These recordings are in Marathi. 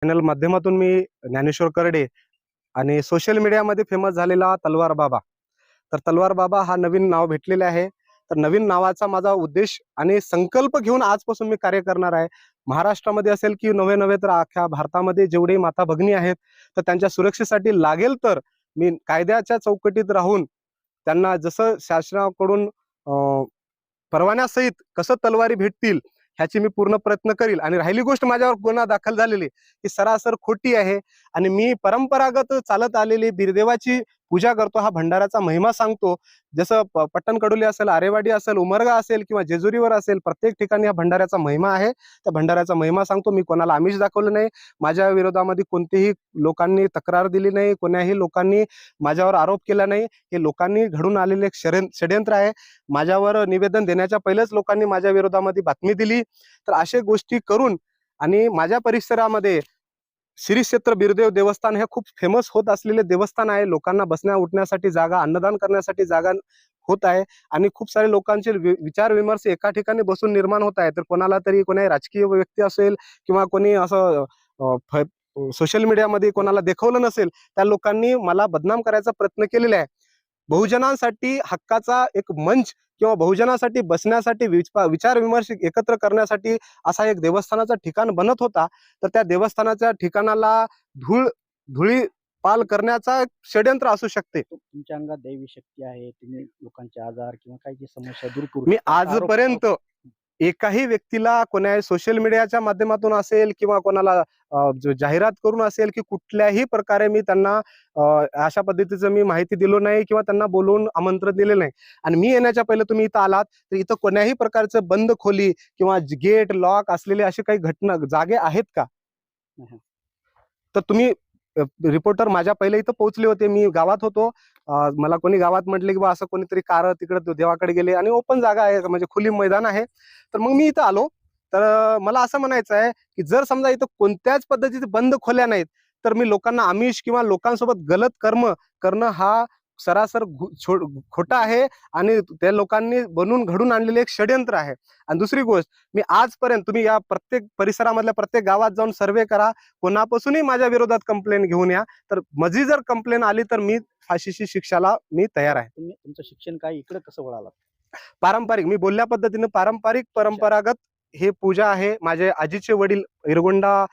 चॅनल माध्यमातून मी ज्ञानेश्वर करडे आणि सोशल मीडियामध्ये फेमस झालेला तलवार बाबा. तर तलवार बाबा हा नवीन नाव भेटलेले आहे. तर नवीन नावाचा माझा उद्देश आणि संकल्प घेऊन आजपासून मी कार्य करणार आहे. महाराष्ट्रामध्ये असेल की नवे नवे तर अख्ख्या भारतामध्ये जेवढे माता भगिनी आहेत तर त्यांच्या सुरक्षेसाठी लागेल तर मी कायद्याच्या चौकटीत राहून त्यांना जसं शासनाकडून परवान्यासहित कसं तलवारी भेटतील ह्याची मी पूर्ण प्रयत्न करील. आणि राहिली गोष्ट माझ्यावर गुन्हा दाखल झालेली ही सरासर खोटी आहे आणि मी परंपरागत चालत आलेली बिरदेवाची पूजा करतो. हा भंडाऱ्याचा महिमा सांगतो. जसं पट्टणकडोली असेल, आरेवाडी असेल, उमरगा असेल किंवा जेजुरीवर असेल, प्रत्येक ठिकाणी हा भंडाऱ्याचा महिमा आहे. त्या भंडाऱ्याचा महिमा सांगतो. मी कोणाला आमिष दाखवलं नाही. माझ्या विरोधामध्ये कोणतेही लोकांनी तक्रार दिली नाही. कोण्याही लोकांनी माझ्यावर आरोप केला नाही. हे लोकांनी घडून आलेले एक षड्यंत्र आहे. माझ्यावर निवेदन देण्याच्या पहिलेच लोकांनी माझ्या विरोधामध्ये बातमी दिली. तर अशा गोष्टी करून आणि माझ्या परिसरामध्ये श्री क्षेत्र बिरदेव देवस्थान हे खूप फेमस होत असलेले देवस्थान आहे. लोकांना बसण्या उठण्यासाठी जागा, अन्नदान करण्यासाठी जागा होत आहे आणि खूप सारे लोकांचे विचार विमर्श एका ठिकाणी बसून निर्माण होत आहे. तर कोणाला तरी कोणी राजकीय व्यक्ती असेल किंवा कोणी असं सोशल मीडियामध्ये कोणाला देखवलं नसेल त्या लोकांनी मला बदनाम करायचा प्रयत्न केलेला आहे. बहुजनांसाठी हक्काचा एक मंच किंवा बहुजनासाठी बसण्यासाठी विचार विमर्श एकत्र करण्यासाठी असा एक देवस्थानाचा ठिकाण बनत होता. तर त्या देवस्थानाच्या ठिकाणाला धुळी पाल करण्याचा षड्यंत्र असू शकते. तुमच्या अंगात दैवी शक्ती आहे, तुम्ही लोकांचे आजार किंवा काही जी समस्या दूर करू मी शकता. आजपर्यंत एकाही व्यक्तीला कोणा सोशल मीडियाच्या माध्यमातून असेल किंवा कोणाला जाहिरात करून असेल की कुठल्याही प्रकारे मी त्यांना अशा पद्धतीचं मी माहिती दिलो नाही किंवा त्यांना बोलवून आमंत्रण दिले नाही. आणि मी येण्याच्या पहिले तुम्ही इथं आलात तर इथं कोण्याही प्रकारचं बंद खोली किंवा गेट लॉक असलेले असे काही घटना जागे आहेत का? तर तुम्ही रिपोर्टर माझ्या पहिले इथं पोहोचले होते. मी गावात होतो. मला कोणी गावात म्हटले की बा असं कोणीतरी कार तिकडे देवाकडे गेले आणि ओपन जागा आहे म्हणजे खुली मैदान आहे. तर मग मी इथं आलो. तर मला असं म्हणायचं आहे की जर समजा इथं कोणत्याच पद्धतीचे बंद खोल्या नाहीत तर मी लोकांना आमिष किंवा लोकांसोबत गलत कर्म करणं हा सरासर खोटा आहे आणि त्या लोकांनी बनवून घडून आणलेले एक षड्यंत्र आहे. आणि दुसरी गोष्ट, मी आजपर्यंत तुम्ही या प्रत्येक परिसरामधल्या प्रत्येक गावात जाऊन सर्वे करा, कोणापासूनही माझ्या विरोधात कंप्लेंट घेऊन या. तर माझी जर कंप्लेंट आली तर मी फाशीची शिक्षाला मी तयार आहे. तुम्ही तुमचं शिक्षण काय इकडे कसं वळालात? पारंपरिक मी बोलल्या पद्धतीने पारंपरिक परंपरागत हे पूजा आहे. माझे आजीचे वडील इरगोंडा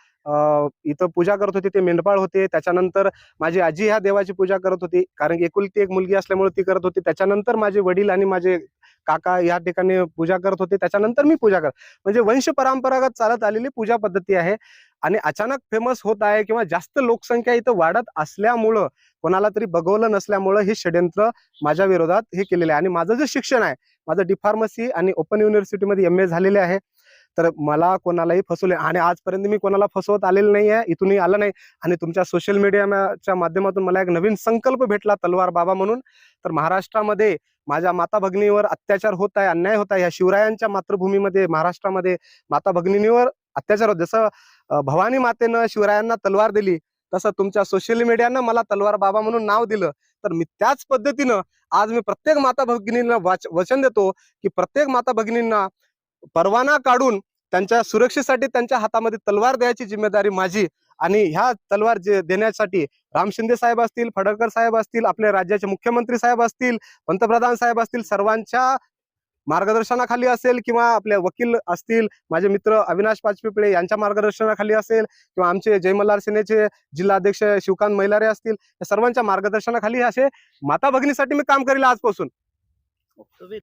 इथं पूजा करत होते, ते मेंढपाळ होते. त्याच्यानंतर माझी आजी ह्या देवाची पूजा करत होती, कारण एकुलती एक मुलगी असल्यामुळे ती करत होती. त्याच्यानंतर माझे वडील आणि माझे काका या ठिकाणी पूजा करत होते. त्याच्यानंतर मी पूजा म्हणजे वंश परंपरागत चालत आलेली पूजा पद्धती आहे. आणि अचानक फेमस होत आहे किंवा जास्त लोकसंख्या इथं वाढत असल्यामुळं कोणाला तरी बघवलं नसल्यामुळं हे षड्यंत्र माझ्या विरोधात हे केलेलं आहे. आणि माझं जे शिक्षण आहे, माझं डी.फार्मसी आणि ओपन युनिव्हर्सिटीमध्ये MA झालेले आहे. तर मला कोणालाही फसवले आणि आजपर्यंत मी कोणाला फसवत आलेलं नाही आहे, इथूनही आलं नाही. आणि तुमच्या सोशल मीडियाच्या माध्यमातून मला एक नवीन संकल्प भेटला तलवार बाबा म्हणून. तर महाराष्ट्रामध्ये माझ्या माता भगिनीवर अत्याचार होत आहे, अन्याय होत आहे. या शिवरायांच्या मातृभूमीमध्ये महाराष्ट्रामध्ये माता भगिनींवर अत्याचार होत. जसं भवानी मातेनं शिवरायांना तलवार दिली तसं तुमच्या सोशल मीडियानं मला तलवार बाबा म्हणून नाव दिलं. तर मी त्याच पद्धतीनं आज मी प्रत्येक माता भगिनींना वचन देतो की प्रत्येक माता भगिनींना परवाना काढून त्यांच्या सुरक्षेसाठी त्यांच्या हातामध्ये तलवार द्यायची जिम्मेदारी माझी. आणि ह्या तलवार देण्यासाठी राम शिंदे साहेब असतील, फडणकर साहेब असतील, आपल्या राज्याचे मुख्यमंत्री साहेब असतील, पंतप्रधान साहेब असतील, सर्वांच्या मार्गदर्शनाखाली असेल किंवा आपले वकील असतील, माझे मित्र अविनाश पाचपिपळे यांच्या मार्गदर्शनाखाली असेल किंवा आमचे जय मल्हार सेनेचे जिल्हाध्यक्ष शिवकांत मैलारे असतील, या सर्वांच्या मार्गदर्शनाखाली असे माता भगिनीसाठी मी काम करेल आजपासून.